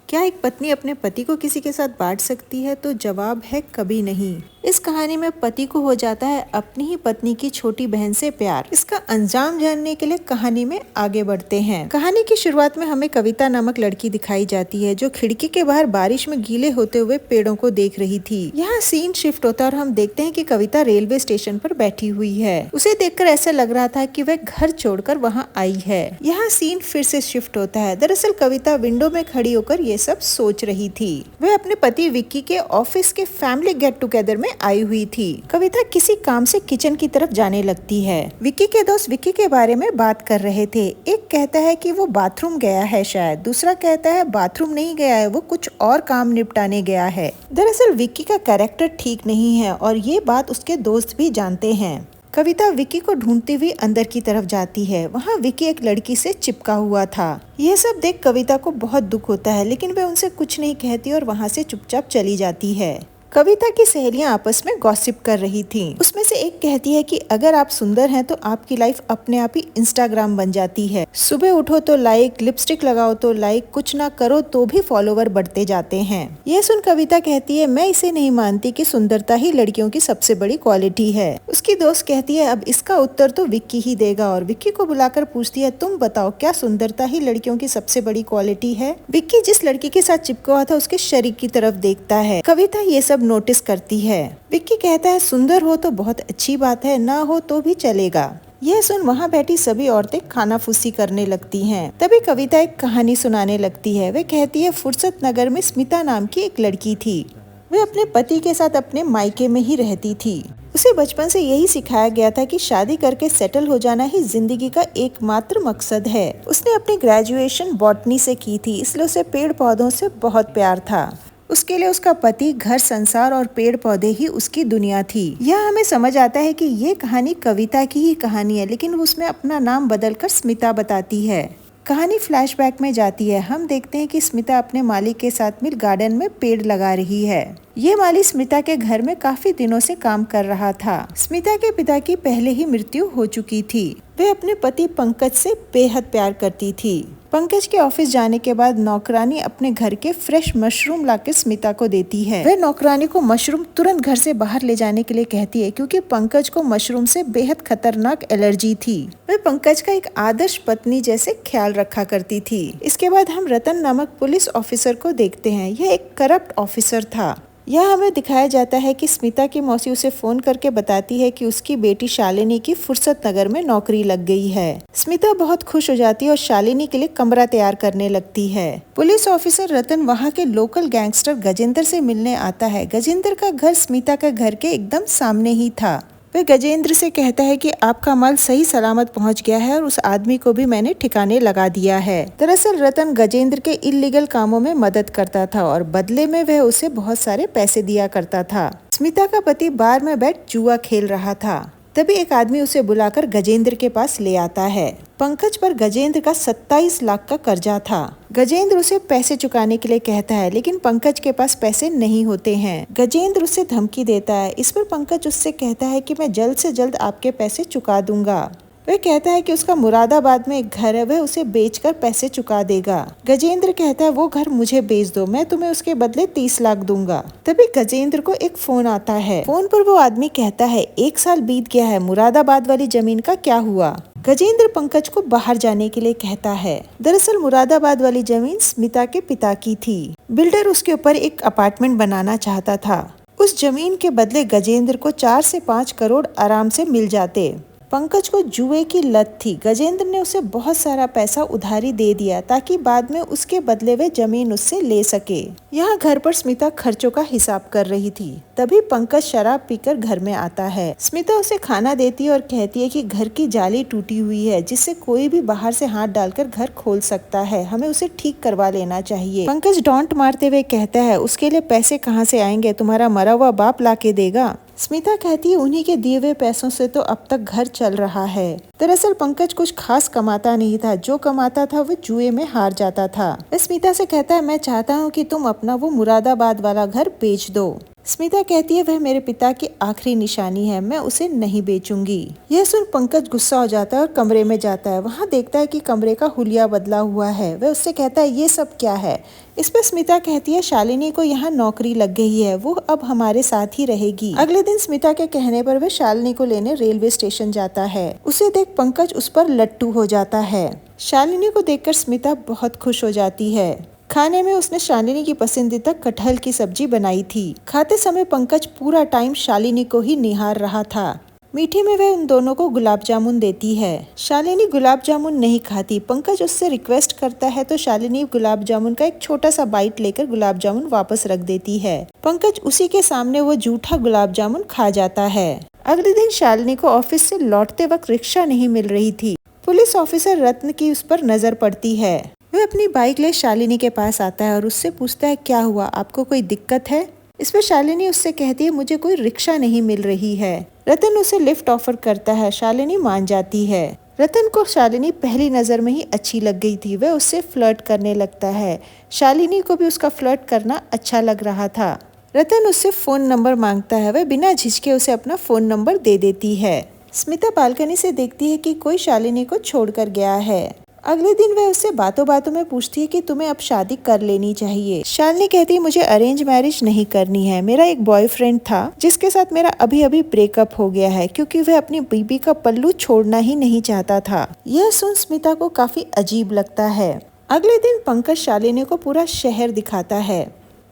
क्या एक पत्नी अपने पति को किसी के साथ बांट सकती है? तो जवाब है कभी नहीं। इस कहानी में पति को हो जाता है अपनी ही पत्नी की छोटी बहन से प्यार। इसका अंजाम जानने के लिए कहानी में आगे बढ़ते हैं। कहानी की शुरुआत में हमें कविता नामक लड़की दिखाई जाती है जो खिड़की के बाहर बारिश में गीले होते हुए पेड़ों को देख रही थी। यहाँ सीन शिफ्ट होता है और हम देखते हैं कि कविता रेलवे स्टेशन पर बैठी हुई है। उसे देखकर ऐसा लग रहा था कि वह घर छोड़कर वहाँ आई है। यहाँ सीन फिर से शिफ्ट होता है। दरअसल कविता विंडो में खड़ी होकर ये सब सोच रही थी। वह अपने पति विक्की के ऑफिस के फैमिली गेट टुगेदर में आई हुई थी। कविता किसी काम से किचन की तरफ जाने लगती है। विक्की के दोस्त विक्की के बारे में बात कर रहे थे। एक कहता है कि वो बाथरूम गया है शायद, दूसरा कहता है बाथरूम नहीं गया है, वो कुछ और काम निपटाने गया है। दरअसल विक्की का कैरेक्टर ठीक नहीं है और ये बात उसके दोस्त भी जानते हैं। कविता विक्की को ढूंढती हुई अंदर की तरफ जाती है। वहाँ विक्की एक लड़की से चिपका हुआ था। यह सब देख कविता को बहुत दुख होता है, लेकिन वह उनसे कुछ नहीं कहती और वहाँ से चुपचाप चली जाती है। कविता की सहेलियां आपस में गॉसिप कर रही थीं। उसमें से एक कहती है कि अगर आप सुंदर हैं तो आपकी लाइफ अपने आप ही इंस्टाग्राम बन जाती है। सुबह उठो तो लाइक, लिपस्टिक लगाओ तो लाइक, कुछ ना करो तो भी फॉलोवर बढ़ते जाते हैं। यह सुन कविता कहती है मैं इसे नहीं मानती कि सुंदरता ही लड़कियों की सबसे बड़ी क्वालिटी है। उसकी दोस्त कहती है अब इसका उत्तर तो विक्की ही देगा और विक्की को बुलाकर पूछती है तुम बताओ क्या सुंदरता ही लड़कियों की सबसे बड़ी क्वालिटी है? विक्की जिस लड़की के साथ चिपका हुआ था उसके शरीर की तरफ देखता है। कविता ये सब नोटिस करती है। विक्की कहता है सुंदर हो तो बहुत अच्छी बात है, ना हो तो भी चलेगा। यह सुन वहाँ बैठी सभी औरतें खाना फूसी करने लगती हैं। तभी कविता एक कहानी सुनाने लगती है। वह कहती है फुर्सत नगर में स्मिता नाम की एक लड़की थी। वह अपने पति के साथ अपने मायके में ही रहती थी। उसे बचपन से यही सिखाया गया था कि शादी करके सेटल हो जाना ही जिंदगी का एकमात्र मकसद है। उसने अपनी ग्रेजुएशन बॉटनी से की थी, इसलिए उसे पेड़ पौधों से बहुत प्यार था। उसके लिए उसका पति, घर संसार और पेड़ पौधे ही उसकी दुनिया थी। यह हमें समझ आता है कि ये कहानी कविता की ही कहानी है, लेकिन उसमें अपना नाम बदलकर स्मिता बताती है। कहानी फ्लैशबैक में जाती है। हम देखते हैं कि स्मिता अपने मालिक के साथ मिल गार्डन में पेड़ लगा रही है। ये माली स्मिता के घर में काफी दिनों से काम कर रहा था। स्मिता के पिता की पहले ही मृत्यु हो चुकी थी। वे अपने पति पंकज से बेहद प्यार करती थी। पंकज के ऑफिस जाने के बाद नौकरानी अपने घर के फ्रेश मशरूम लाकर स्मिता को देती है। वह नौकरानी को मशरूम तुरंत घर से बाहर ले जाने के लिए कहती है क्योंकि पंकज को मशरूम से बेहद खतरनाक एलर्जी थी। वह पंकज का एक आदर्श पत्नी जैसे ख्याल रखा करती थी। इसके बाद हम रतन नामक पुलिस ऑफिसर को देखते हैं। यह एक करप्ट ऑफिसर था। यह हमें दिखाया जाता है कि स्मिता की मौसी उसे फोन करके बताती है कि उसकी बेटी शालिनी की फुर्सत नगर में नौकरी लग गई है। स्मिता बहुत खुश हो जाती है और शालिनी के लिए कमरा तैयार करने लगती है। पुलिस ऑफिसर रतन वहाँ के लोकल गैंगस्टर गजेंद्र से मिलने आता है। गजेंद्र का घर स्मिता के घर के एकदम सामने ही था। वह गजेंद्र से कहता है कि आपका माल सही सलामत पहुंच गया है और उस आदमी को भी मैंने ठिकाने लगा दिया है। दरअसल रतन गजेंद्र के इल्लीगल कामों में मदद करता था और बदले में वह उसे बहुत सारे पैसे दिया करता था। स्मिता का पति बार में बैठ जुआ खेल रहा था। तभी एक आदमी उसे बुलाकर गजेंद्र के पास ले आता है। पंकज पर गजेंद्र का 27 लाख का कर्जा था। गजेंद्र उसे पैसे चुकाने के लिए कहता है, लेकिन पंकज के पास पैसे नहीं होते हैं। गजेंद्र उसे धमकी देता है। इस पर पंकज उससे कहता है कि मैं जल्द से जल्द आपके पैसे चुका दूंगा। वह कहता है कि उसका मुरादाबाद में एक घर है, वह उसे बेचकर पैसे चुका देगा। गजेंद्र कहता है वो घर मुझे बेच दो, मैं तुम्हें उसके बदले 30 लाख दूंगा। तभी गजेंद्र को एक फोन आता है। फोन पर वो आदमी कहता है 1 साल बीत गया है, मुरादाबाद वाली जमीन का क्या हुआ? गजेंद्र पंकज को बाहर जाने के लिए कहता है। दरअसल मुरादाबाद वाली जमीन स्मिता के पिता की थी। बिल्डर उसके ऊपर एक अपार्टमेंट बनाना चाहता था। उस जमीन के बदले गजेंद्र को 4 से 5 करोड़ आराम से मिल जाते। पंकज को जुए की लत थी। गजेंद्र ने उसे बहुत सारा पैसा उधारी दे दिया ताकि बाद में उसके बदले वे जमीन उससे ले सके। यहाँ घर पर स्मिता खर्चों का हिसाब कर रही थी। तभी पंकज शराब पीकर घर में आता है। स्मिता उसे खाना देती है और कहती है कि घर की जाली टूटी हुई है जिससे कोई भी बाहर से हाथ डालकर घर खोल सकता है, हमें उसे ठीक करवा लेना चाहिए। पंकज डॉन्ट मारते हुए कहता है उसके लिए पैसे कहाँ से आएंगे, तुम्हारा मरा हुआ बाप लाके देगा। स्मिता कहती है उन्हीं के दिए हुए पैसों से तो अब तक घर चल रहा है। दरअसल पंकज कुछ खास कमाता नहीं था, जो कमाता था वो जुए में हार जाता था। वह स्मिता से कहता है मैं चाहता हूँ कि तुम अपना वो मुरादाबाद वाला घर बेच दो। स्मिता कहती है वह मेरे पिता की आखिरी निशानी है, मैं उसे नहीं बेचूंगी। यह सुन पंकज गुस्सा हो जाता है और कमरे में जाता है। वहाँ देखता है कि कमरे का हुलिया बदला हुआ है। वह उससे कहता है ये सब क्या है। इस पर स्मिता कहती है शालिनी को यहाँ नौकरी लग गई है, वो अब हमारे साथ ही रहेगी। अगले दिन स्मिता के कहने पर वह शालिनी को लेने रेलवे स्टेशन जाता है। उसे देख पंकज उस पर लट्टू हो जाता है। शालिनी को देखकर स्मिता बहुत खुश हो जाती है। खाने में उसने शालिनी की पसंदीदा कटहल की सब्जी बनाई थी। खाते समय पंकज पूरा टाइम शालिनी को ही निहार रहा था। मीठे में वह उन दोनों को गुलाब जामुन देती है। शालिनी गुलाब जामुन नहीं खाती। पंकज उससे रिक्वेस्ट करता है तो शालिनी गुलाब जामुन का एक छोटा सा बाइट लेकर गुलाब जामुन वापस रख देती है। पंकज उसी के सामने वो जूठा गुलाब जामुन खा जाता है। अगले दिन शालिनी को ऑफिस से लौटते वक्त रिक्शा नहीं मिल रही थी। पुलिस ऑफिसर रत्न की उस पर नजर पड़ती है। वह अपनी बाइक ले शालिनी के पास आता है और उससे पूछता है क्या हुआ, आपको कोई दिक्कत है। इस पर शालिनी उससे कहती है मुझे कोई रिक्शा नहीं मिल रही है। रतन उसे लिफ्ट ऑफर करता है। शालिनी मान जाती है। रतन को शालिनी पहली नजर में ही अच्छी लग गई थी। वह उससे फ्लर्ट करने लगता है। शालिनी को भी उसका फ्लर्ट करना अच्छा लग रहा था। रतन उससे फोन नंबर मांगता है। वह बिना झिझके उसे अपना फोन नंबर दे देती है। स्मिता बालकनी से देखती है कि कोई शालिनी को छोड़कर गया है। अगले दिन वह उससे बातों बातों में पूछती है कि तुम्हें अब शादी कर लेनी चाहिए। शालिनी कहती है मुझे अरेंज मैरिज नहीं करनी है। मेरा एक बॉयफ्रेंड था जिसके साथ मेरा अभी अभी ब्रेकअप हो गया है क्योंकि वह अपनी बीबी का पल्लू छोड़ना ही नहीं चाहता था। यह सुन स्मिता को काफी अजीब लगता है। अगले दिन पंकज शालिनी को पूरा शहर दिखाता है।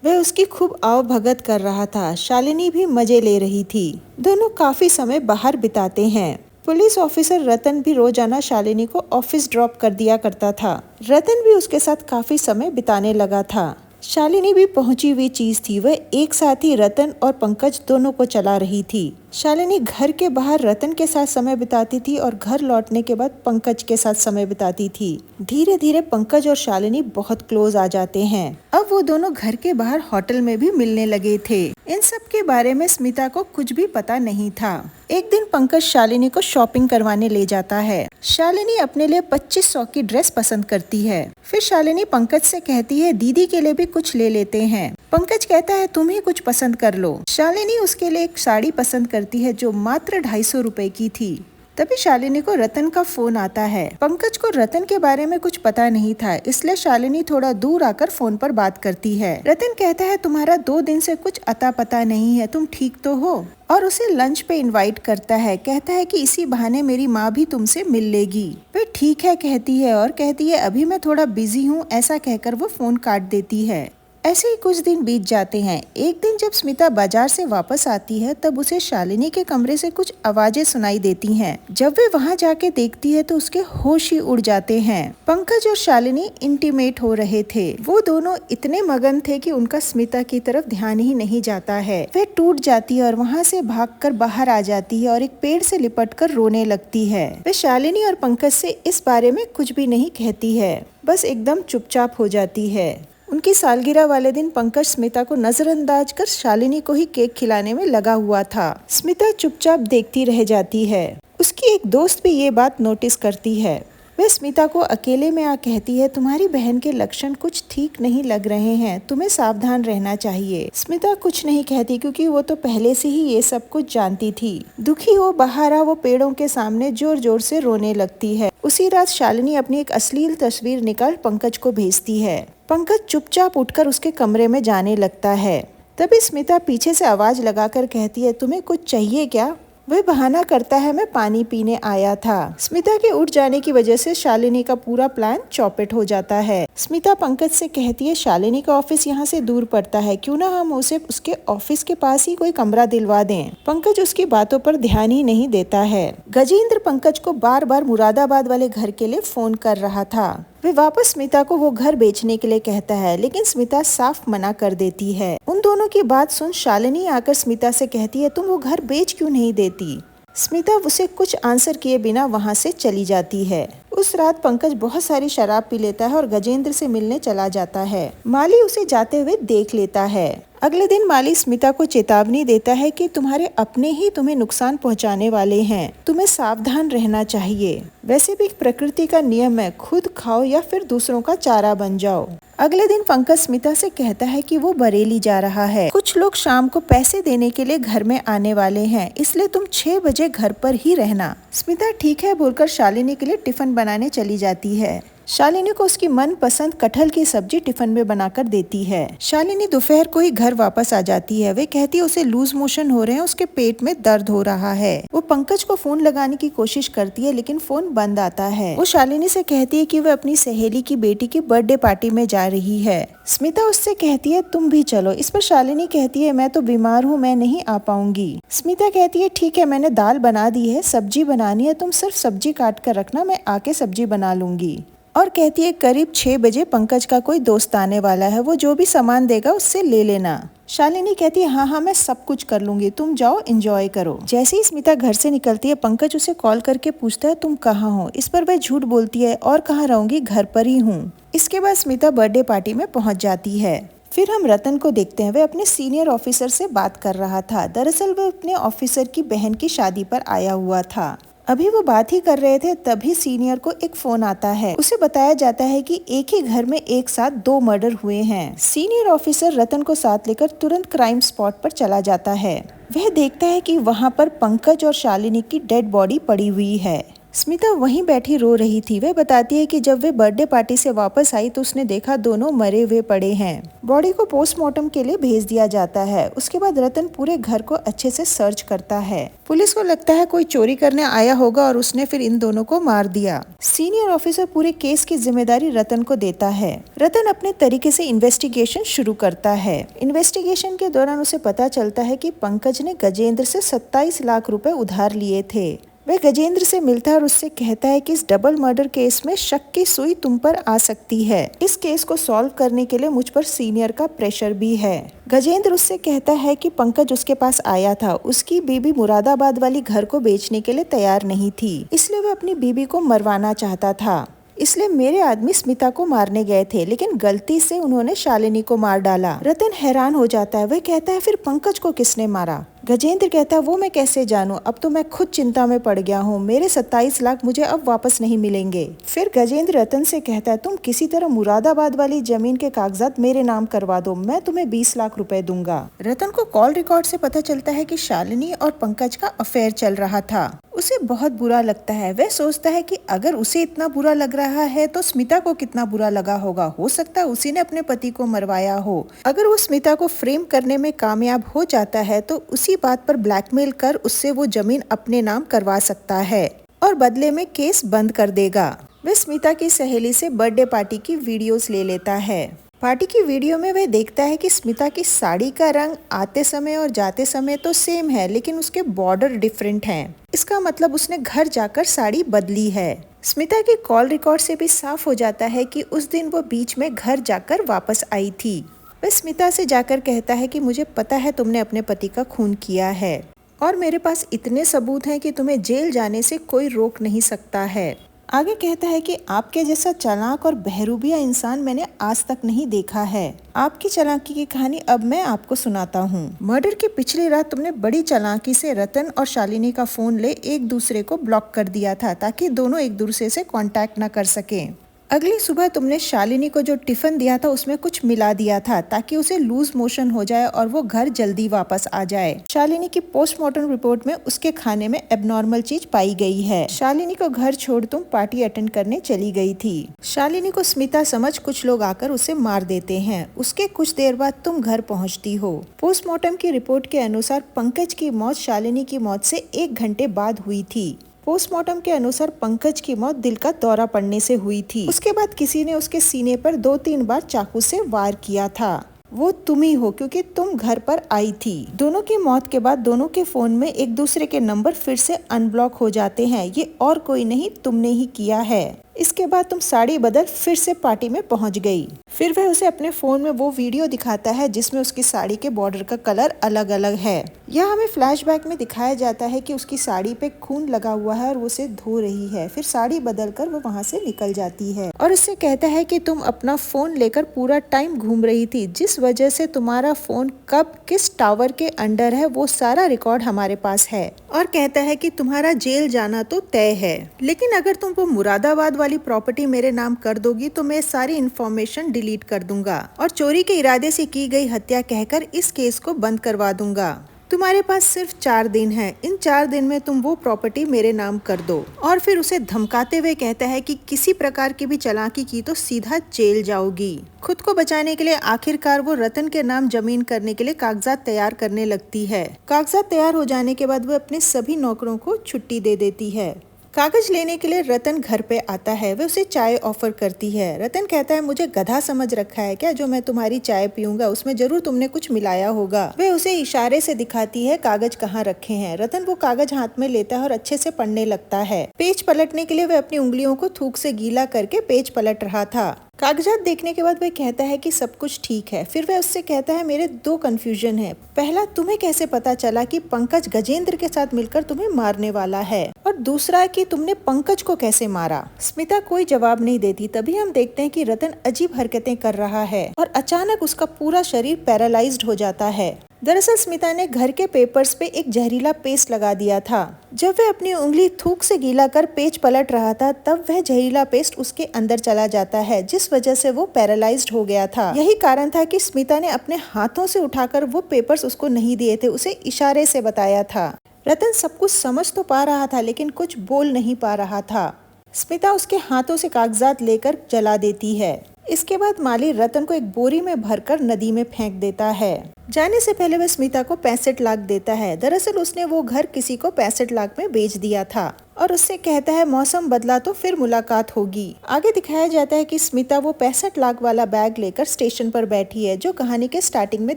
वह उसकी खूब आवभगत कर रहा था। शालिनी भी मजे ले रही थी। दोनों काफी समय बाहर बिताते हैं। पुलिस ऑफिसर रतन भी रोजाना शालिनी को ऑफिस ड्रॉप कर दिया करता था। रतन भी उसके साथ काफी समय बिताने लगा था। शालिनी भी पहुंची हुई चीज थी। वह एक साथ ही रतन और पंकज दोनों को चला रही थी। शालिनी घर के बाहर रतन के साथ समय बिताती थी और घर लौटने के बाद पंकज के साथ समय बिताती थी। धीरे धीरे पंकज और शालिनी बहुत क्लोज आ जाते हैं। अब वो दोनों घर के बाहर होटल में भी मिलने लगे थे। इन सब के बारे में स्मिता को कुछ भी पता नहीं था। एक दिन पंकज शालिनी को शॉपिंग करवाने ले जाता है। शालिनी अपने लिए 2500 की ड्रेस पसंद करती है। फिर शालिनी पंकज से कहती है दीदी के लिए भी कुछ ले लेते हैं। पंकज कहता है तुम ही कुछ पसंद कर लो। शालिनी उसके लिए एक साड़ी पसंद करती है जो मात्र 250 रुपए की थी। तभी शालिनी को रतन का फोन आता है। पंकज को रतन के बारे में कुछ पता नहीं था, इसलिए शालिनी थोड़ा दूर आकर फोन पर बात करती है। रतन कहता है तुम्हारा 2 दिन से कुछ अता पता नहीं है, तुम ठीक तो हो, और उसे लंच पे इनवाइट करता है। कहता है कि इसी बहाने मेरी माँ भी तुमसे मिल लेगी। वे ठीक है कहती है और कहती है अभी मैं थोड़ा बिजी हूँ। ऐसा कहकर वो फोन काट देती है। ऐसे ही कुछ दिन बीत जाते हैं। एक दिन जब स्मिता बाजार से वापस आती है तब उसे शालिनी के कमरे से कुछ आवाजें सुनाई देती हैं। जब वे वहां जाके देखती है तो उसके होश ही उड़ जाते हैं। पंकज और शालिनी इंटीमेट हो रहे थे। वो दोनों इतने मगन थे कि उनका स्मिता की तरफ ध्यान ही नहीं जाता है। वह टूट जाती है और वहाँ से भागकर बाहर आ जाती है और एक पेड़ से लिपटकर रोने लगती है। वह शालिनी और पंकज से इस बारे में कुछ भी नहीं कहती है, बस एकदम चुपचाप हो जाती है। उनकी सालगिरह वाले दिन पंकज स्मिता को नजरअंदाज कर शालिनी को ही केक खिलाने में लगा हुआ था। स्मिता चुपचाप देखती रह जाती है। उसकी एक दोस्त भी ये बात नोटिस करती है। वह स्मिता को अकेले में आ कहती है तुम्हारी बहन के लक्षण कुछ ठीक नहीं लग रहे हैं, तुम्हें सावधान रहना चाहिए। स्मिता कुछ नहीं कहती क्योंकि वो तो पहले से ही ये सब कुछ जानती थी। दुखी हो बाहर वो पेड़ों के सामने जोर जोर से रोने लगती है। उसी रात शालिनी अपनी एक अश्लील तस्वीर निकाल पंकज को भेजती है। पंकज चुपचाप उठकर उसके कमरे में जाने लगता है। तभी स्मिता पीछे से आवाज लगाकर कहती है तुम्हें कुछ चाहिए क्या। वह बहाना करता है मैं पानी पीने आया था। स्मिता के उठ जाने की वजह से शालिनी का पूरा प्लान चौपट हो जाता है। स्मिता पंकज से कहती है शालिनी का ऑफिस यहाँ से दूर पड़ता है, क्यों ना हम उसे उसके ऑफिस के पास ही कोई कमरा दिलवा दें। पंकज उसकी बातों पर ध्यान ही नहीं देता है। गजेंद्र पंकज को बार बार मुरादाबाद वाले घर के लिए फोन कर रहा था। वे वापस स्मिता को वो घर बेचने के लिए कहता है, लेकिन स्मिता साफ मना कर देती है। उन दोनों की बात सुन शालिनी आकर स्मिता से कहती है तुम वो घर बेच क्यों नहीं देती। स्मिता उसे कुछ आंसर किए बिना वहाँ से चली जाती है। उस रात पंकज बहुत सारी शराब पी लेता है और गजेंद्र से मिलने चला जाता है। माली उसे जाते हुए देख लेता है। अगले दिन माली स्मिता को चेतावनी देता है कि तुम्हारे अपने ही तुम्हें नुकसान पहुंचाने वाले हैं, तुम्हें सावधान रहना चाहिए। वैसे भी प्रकृति का नियम है, खुद खाओ या फिर दूसरों का चारा बन जाओ। अगले दिन पंकज स्मिता से कहता है कि वो बरेली जा रहा है। कुछ लोग शाम को पैसे देने के लिए घर में आने वाले हैं, इसलिए तुम 6 बजे घर पर ही रहना। स्मिता ठीक है बोलकर शालिनी के लिए टिफिन बनाने चली जाती है। शालिनी को उसकी मनपसंद कटहल की सब्जी टिफिन में बनाकर देती है। शालिनी दोपहर को ही घर वापस आ जाती है। वे कहती है उसे लूज मोशन हो रहे हैं, उसके पेट में दर्द हो रहा है। वो पंकज को फोन लगाने की कोशिश करती है लेकिन फोन बंद आता है। वो शालिनी से कहती है कि वह अपनी सहेली की बेटी की बर्थडे पार्टी में जा रही है। स्मिता उससे कहती है तुम भी चलो। इस पर शालिनी कहती है मैं तो बीमार हूँ, मैं नहीं आ पाऊंगी। स्मिता कहती है ठीक है, मैंने दाल बना दी है, सब्जी बनानी है, तुम सिर्फ सब्जी काट कर रखना, मैं आके सब्जी बना लूंगी। और कहती है करीब 6 बजे पंकज का कोई दोस्त आने वाला है, वो जो भी सामान देगा उससे ले लेना। शालिनी कहती है हाँ मैं सब कुछ कर लूंगी, तुम जाओ एंजॉय करो। जैसे ही स्मिता घर से निकलती है पंकज उसे कॉल करके पूछता है तुम कहाँ हो। इस पर वह झूठ बोलती है और कहाँ रहूंगी, घर पर ही हूँ। इसके बाद स्मिता बर्थडे पार्टी में पहुँच जाती है। फिर हम रतन को देखते हैं। वह अपने सीनियर ऑफिसर से बात कर रहा था। दरअसल वह अपने ऑफिसर की बहन की शादी पर आया हुआ था। अभी वो बात ही कर रहे थे तभी सीनियर को एक फोन आता है। उसे बताया जाता है कि एक ही घर में एक साथ 2 मर्डर हुए हैं। सीनियर ऑफिसर रतन को साथ लेकर तुरंत क्राइम स्पॉट पर चला जाता है। वह देखता है कि वहाँ पर पंकज और शालिनी की डेड बॉडी पड़ी हुई है। स्मिता वहीं बैठी रो रही थी। वह बताती है कि जब वे बर्थडे पार्टी से वापस आई तो उसने देखा दोनों मरे हुए पड़े हैं। बॉडी को पोस्टमार्टम के लिए भेज दिया जाता है। उसके बाद रतन पूरे घर को अच्छे से सर्च करता है। पुलिस को लगता है कोई चोरी करने आया होगा और उसने फिर इन दोनों को मार दिया। सीनियर ऑफिसर पूरे केस की जिम्मेदारी रतन को देता है। रतन अपने तरीके से इन्वेस्टिगेशन शुरू करता है। इन्वेस्टिगेशन के दौरान उसे पता चलता है कि पंकज ने गजेंद्र से 27 लाख रुपए उधार लिए थे। वह गजेंद्र से मिलता है और उससे कहता है कि इस डबल मर्डर केस में शक की सुई तुम पर आ सकती है। इस केस को सॉल्व करने के लिए मुझ पर सीनियर का प्रेशर भी है। गजेंद्र उससे कहता है कि पंकज उसके पास आया था। उसकी बीबी मुरादाबाद वाली घर को बेचने के लिए तैयार नहीं थी, इसलिए वह अपनी बीबी को मरवाना चाहता था। इसलिए मेरे आदमी स्मिता को मारने गए थे, लेकिन गलती से उन्होंने शालिनी को मार डाला। रतन हैरान हो जाता है। वह कहता है फिर पंकज को किसने मारा। गजेंद्र कहता है वो मैं कैसे जानूं, अब तो मैं खुद चिंता में पड़ गया हूँ। मेरे 27 लाख मुझे अब वापस नहीं मिलेंगे। फिर गजेंद्र रतन से कहता है तुम किसी तरह मुरादाबाद वाली जमीन के कागजात मेरे नाम करवा दो, मैं तुम्हें 20 लाख रुपए दूंगा। रतन को कॉल रिकॉर्ड से पता चलता है कि शालिनी और पंकज का अफेयर चल रहा था। उसे बहुत बुरा लगता है। वह सोचता है कि अगर उसे इतना बुरा लग रहा है तो स्मिता को कितना बुरा लगा होगा। हो सकता है उसी ने अपने पति को मरवाया हो। अगर वो स्मिता को फ्रेम करने में कामयाब हो जाता है तो उसी बात पर ब्लैकमेल कर उससे वो जमीन अपने नाम करवा सकता है और बदले में केस बंद कर देगा। वह स्मिता की सहेली से बर्थडे पार्टी की वीडियोस ले लेता है। पार्टी की वीडियो में वह देखता है कि स्मिता की साड़ी का रंग आते समय और जाते समय तो सेम है, लेकिन उसके बॉर्डर डिफरेंट हैं। इसका मतलब उसने घर जाकर साड़ी बदली है। स्मिता की कॉल रिकॉर्ड से भी साफ हो जाता है कि उस दिन वो बीच में घर जाकर वापस आई थी। वह स्मिता से जाकर कहता है कि मुझे पता है तुमने अपने पति का खून किया है और मेरे पास इतने सबूत हैं कि तुम्हें जेल जाने से कोई रोक नहीं सकता है। आगे कहता है कि आपके जैसा चालाक और बहरूपिया इंसान मैंने आज तक नहीं देखा है। आपकी चालाकी की कहानी अब मैं आपको सुनाता हूँ। मर्डर की पिछली रात तुमने बड़ी चालाकी से रतन और शालिनी का फोन ले एक दूसरे को ब्लॉक कर दिया था ताकि दोनों एक दूसरे से कांटेक्ट न कर सकें। अगली सुबह तुमने शालिनी को जो टिफिन दिया था उसमें कुछ मिला दिया था ताकि उसे लूज मोशन हो जाए और वो घर जल्दी वापस आ जाए। शालिनी की पोस्टमार्टम रिपोर्ट में उसके खाने में एबनॉर्मल चीज पाई गई है। शालिनी को घर छोड़ तुम पार्टी अटेंड करने चली गई थी। शालिनी को स्मिता समझ कुछ लोग आकर उसे मार देते हैं। उसके कुछ देर बाद तुम घर पहुँचती हो। पोस्टमार्टम की रिपोर्ट के अनुसार पंकज की मौत शालिनी की मौत से 1 घंटे बाद हुई थी। पोस्टमार्टम के अनुसार पंकज की मौत दिल का दौरा पड़ने से हुई थी। उसके बाद किसी ने उसके सीने पर 2-3 बार चाकू से वार किया था। वो तुम ही हो क्योंकि तुम घर पर आई थी। दोनों की मौत के बाद दोनों के फोन में एक दूसरे के नंबर फिर से अनब्लॉक हो जाते हैं। ये और कोई नहीं, तुमने ही किया है। इसके बाद तुम साड़ी बदल फिर से पार्टी में पहुंच गई। फिर वह उसे अपने फोन में वो वीडियो दिखाता है जिसमें उसकी साड़ी के बॉर्डर का कलर अलग अलग है। यह हमें फ्लैशबैक में दिखाया जाता है कि उसकी साड़ी पे खून लगा हुआ है और वो उसे धो रही है। फिर साड़ी बदल कर वो वहाँ से निकल जाती है और उससे कहता है कि तुम अपना फोन लेकर पूरा टाइम घूम रही थी, जिस वजह से तुम्हारा फोन कब किस टावर के अंडर है वो सारा रिकॉर्ड हमारे पास है। और कहता है कि तुम्हारा जेल जाना तो तय है, लेकिन अगर तुम वो मुरादाबाद वाली प्रॉपर्टी मेरे नाम कर दोगी तो मैं सारी इन्फॉर्मेशन डिलीट कर दूंगा और चोरी के इरादे से की गई हत्या कहकर इस केस को बंद करवा दूंगा। तुम्हारे पास सिर्फ 4 दिन है, इन 4 दिन में तुम वो प्रॉपर्टी मेरे नाम कर दो। और फिर उसे धमकाते हुए कहता है कि किसी प्रकार की भी चालाकी की तो सीधा जेल जाओगी। खुद को बचाने के लिए आखिरकार वो रतन के नाम जमीन करने के लिए कागजात तैयार करने लगती है। कागजात तैयार हो जाने के बाद वो अपने सभी नौकरों को छुट्टी दे देती है। कागज लेने के लिए रतन घर पे आता है। वह उसे चाय ऑफर करती है। रतन कहता है, मुझे गधा समझ रखा है क्या, जो मैं तुम्हारी चाय पीऊंगा उसमें जरूर तुमने कुछ मिलाया होगा। वह उसे इशारे से दिखाती है कागज कहाँ रखे हैं। रतन वो कागज हाथ में लेता है और अच्छे से पढ़ने लगता है। पेज पलटने के लिए वह अपनी उंगलियों को थूक से गीला करके पेज पलट रहा था। कागजात देखने के बाद वह कहता है कि सब कुछ ठीक है। फिर वह उससे कहता है, मेरे 2 कंफ्यूजन है। पहला, तुम्हें कैसे पता चला कि पंकज गजेंद्र के साथ मिलकर तुम्हें मारने वाला है, और दूसरा कि तुमने पंकज को कैसे मारा। स्मिता कोई जवाब नहीं देती। तभी हम देखते हैं कि रतन अजीब हरकतें कर रहा है और अचानक उसका पूरा शरीर पैरालाइज्ड हो जाता है। दरअसल स्मिता ने घर के पेपर्स पे एक जहरीला पेस्ट लगा दिया था। जब वह अपनी उंगली थूक से गीला कर पेज पलट रहा था तब वह जहरीला पेस्ट उसके अंदर चला जाता है, जिस वजह से वो पैरालाइज्ड हो गया था। यही कारण था कि स्मिता ने अपने हाथों से उठाकर वो पेपर्स उसको नहीं दिए थे, उसे इशारे से बताया था। रतन सब कुछ समझ तो पा रहा था लेकिन कुछ बोल नहीं पा रहा था। स्मिता उसके हाथों से कागजात लेकर जला देती है। इसके बाद माली रतन को एक बोरी में भरकर नदी में फेंक देता है। जाने से पहले वह स्मिता को 65 लाख देता है। दरअसल उसने वो घर किसी को 65 लाख में बेच दिया था और उससे कहता है, मौसम बदला तो फिर मुलाकात होगी। आगे दिखाया जाता है कि स्मिता वो 65 लाख वाला बैग लेकर स्टेशन पर बैठी है, जो कहानी के स्टार्टिंग में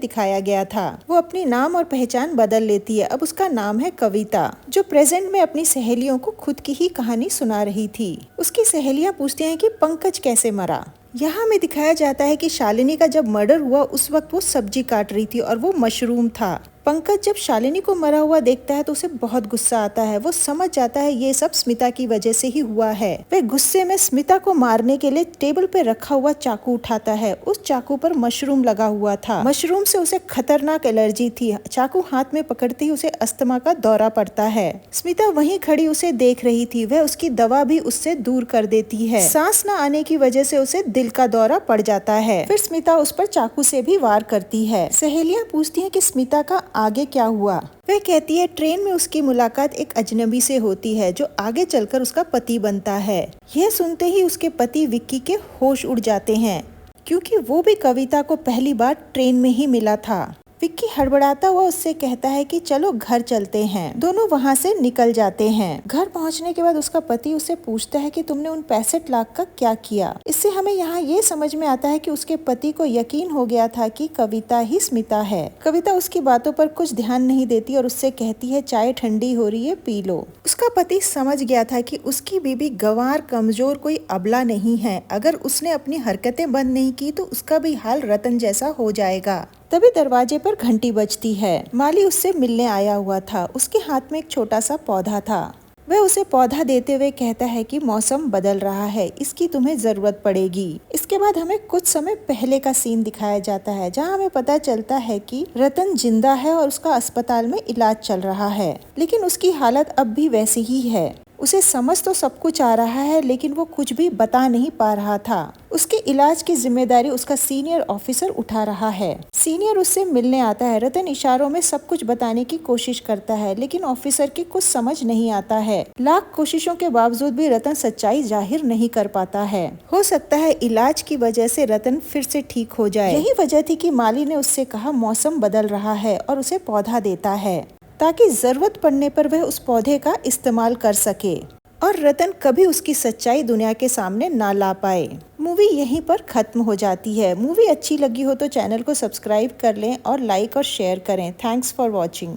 दिखाया गया था। वो अपनी नाम और पहचान बदल लेती है। अब उसका नाम है कविता, जो प्रेजेंट में अपनी सहेलियों को खुद की ही कहानी सुना रही थी। उसकी सहेलियां पूछती हैं कि पंकज कैसे मरा। यहाँ में दिखाया जाता है कि शालिनी का जब मर्डर हुआ उस वक्त वो सब्जी काट रही थी और वो मशरूम था। पंकज जब शालिनी को मरा हुआ देखता है तो उसे बहुत गुस्सा आता है। वो समझ जाता है ये सब स्मिता की वजह से ही हुआ है। वह गुस्से में स्मिता को मारने के लिए टेबल पे रखा हुआ चाकू उठाता है। उस चाकू पर मशरूम लगा हुआ था। मशरूम से उसे खतरनाक एलर्जी थी। चाकू हाथ में पकड़ते ही उसे अस्थमा का दौरा पड़ता है। स्मिता वहीं खड़ी उसे देख रही थी। वह उसकी दवा भी उससे दूर कर देती है। सांस न आने की वजह से उसे दिल का दौरा पड़ जाता है। फिर स्मिता उस पर चाकू से भी वार करती है। सहेलियां पूछती हैं कि स्मिता का आगे क्या हुआ। वह कहती है, ट्रेन में उसकी मुलाकात एक अजनबी से होती है जो आगे चलकर उसका पति बनता है। यह सुनते ही उसके पति विक्की के होश उड़ जाते हैं, क्योंकि वो भी कविता को पहली बार ट्रेन में ही मिला था। विक्की हड़बड़ाता हुआ उससे कहता है कि चलो घर चलते हैं। दोनों वहाँ से निकल जाते हैं। घर पहुँचने के बाद उसका पति उससे पूछता है कि तुमने उन 65 लाख का क्या किया। इससे हमें यहाँ ये समझ में आता है कि उसके पति को यकीन हो गया था कि कविता ही स्मिता है। कविता उसकी बातों पर कुछ ध्यान नहीं देती और उससे कहती है, चाय ठंडी हो रही है, पी लो। उसका पति समझ गया था कि उसकी बीवी गंवार, कमजोर, कोई अबला नहीं है। अगर उसने अपनी हरकतें बंद नहीं की तो उसका भी हाल रतन जैसा हो जाएगा। तभी दरवाजे पर घंटी बजती है। माली उससे मिलने आया हुआ था। उसके हाथ में एक छोटा सा पौधा था। वह उसे पौधा देते हुए कहता है कि मौसम बदल रहा है, इसकी तुम्हें जरूरत पड़ेगी। इसके बाद हमें कुछ समय पहले का सीन दिखाया जाता है, जहां हमें पता चलता है कि रतन जिंदा है और उसका अस्पताल में इलाज चल रहा है, लेकिन उसकी हालत अब भी वैसी ही है। उसे समझ तो सब कुछ आ रहा है लेकिन वो कुछ भी बता नहीं पा रहा था। उसके इलाज की जिम्मेदारी उसका सीनियर ऑफिसर उठा रहा है। सीनियर उससे मिलने आता है। रतन इशारों में सब कुछ बताने की कोशिश करता है लेकिन ऑफिसर की कुछ समझ नहीं आता है। लाख कोशिशों के बावजूद भी रतन सच्चाई जाहिर नहीं कर पाता है। हो सकता है इलाज की वजह से रतन फिर से ठीक हो जाए। यही वजह थी कि माली ने उससे कहा मौसम बदल रहा है और उसे पौधा देता है, ताकि जरूरत पड़ने पर वह उस पौधे का इस्तेमाल कर सके और रतन कभी उसकी सच्चाई दुनिया के सामने ना ला पाए। मूवी यहीं पर खत्म हो जाती है। मूवी अच्छी लगी हो तो चैनल को सब्सक्राइब कर लें और लाइक और शेयर करें। Thanks for watching.